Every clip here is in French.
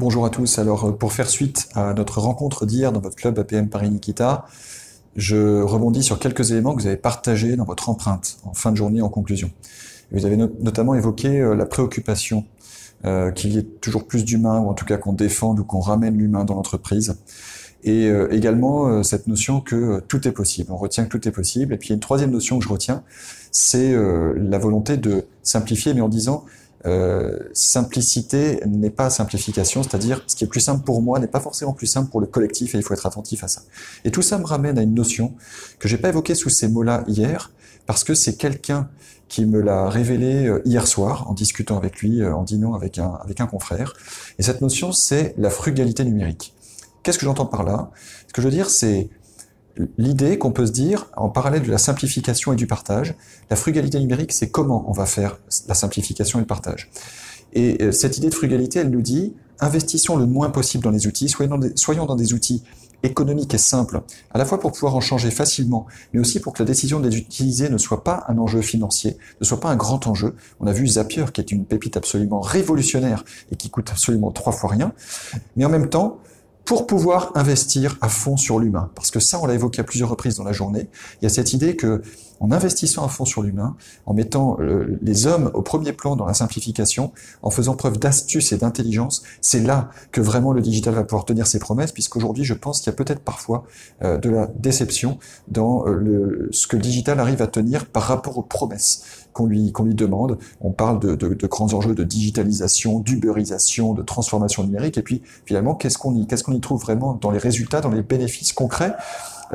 Bonjour à tous. Alors, pour faire suite à notre rencontre d'hier dans votre club APM Paris Nikita, je rebondis sur quelques éléments que vous avez partagés dans votre empreinte en fin de journée en conclusion. Vous avez notamment évoqué la préoccupation qu'il y ait toujours plus d'humains, ou en tout cas qu'on défende ou qu'on ramène l'humain dans l'entreprise. Et également cette notion que tout est possible. On retient que tout est possible. Et puis il y a une troisième notion que je retiens, c'est la volonté de simplifier, mais en disant simplicité n'est pas simplification, c'est-à-dire ce qui est plus simple pour moi n'est pas forcément plus simple pour le collectif et il faut être attentif à ça. Et tout ça me ramène à une notion que j'ai pas évoquée sous ces mots-là hier, parce que c'est quelqu'un qui me l'a révélé hier soir en discutant avec lui, en dînant avec un confrère. Et cette notion, c'est la frugalité numérique. Qu'est-ce que j'entends par là? Ce que je veux dire, c'est l'idée qu'on peut se dire, en parallèle de la simplification et du partage, la frugalité numérique, c'est comment on va faire la simplification et le partage. Et cette idée de frugalité, elle nous dit, investissons le moins possible dans les outils, soyons dans des outils économiques et simples, à la fois pour pouvoir en changer facilement, mais aussi pour que la décision de les utiliser ne soit pas un enjeu financier, ne soit pas un grand enjeu. On a vu Zapier, qui est une pépite absolument révolutionnaire et qui coûte absolument 3 fois rien, mais en même temps, pour pouvoir investir à fond sur l'humain. Parce que ça, on l'a évoqué à plusieurs reprises dans la journée, il y a cette idée que, en investissant à fond sur l'humain, en mettant les hommes au premier plan dans la simplification, en faisant preuve d'astuce et d'intelligence, c'est là que vraiment le digital va pouvoir tenir ses promesses, puisqu'aujourd'hui, je pense qu'il y a peut-être parfois de la déception dans ce que le digital arrive à tenir par rapport aux promesses qu'on lui demande. On parle de grands enjeux de digitalisation, d'uberisation, de transformation numérique, et puis finalement, qu'est-ce qu'on y trouve vraiment dans les résultats, dans les bénéfices concrets?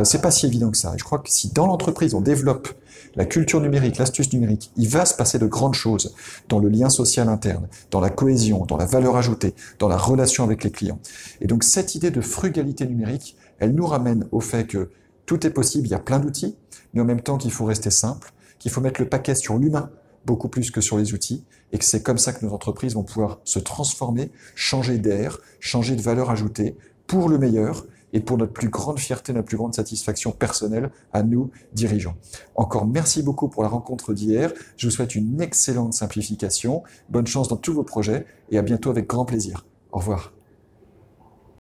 C'est pas si évident que ça. Et je crois que si dans l'entreprise on développe la culture numérique, l'astuce numérique, il va se passer de grandes choses dans le lien social interne, dans la cohésion, dans la valeur ajoutée, dans la relation avec les clients. Et donc cette idée de frugalité numérique, elle nous ramène au fait que tout est possible, il y a plein d'outils, mais en même temps qu'il faut rester simple, qu'il faut mettre le paquet sur l'humain beaucoup plus que sur les outils, et que c'est comme ça que nos entreprises vont pouvoir se transformer, changer d'air, changer de valeur ajoutée pour le meilleur et pour notre plus grande fierté, notre plus grande satisfaction personnelle à nous, dirigeants. Encore merci beaucoup pour la rencontre d'hier. Je vous souhaite une excellente simplification. Bonne chance dans tous vos projets et à bientôt avec grand plaisir. Au revoir.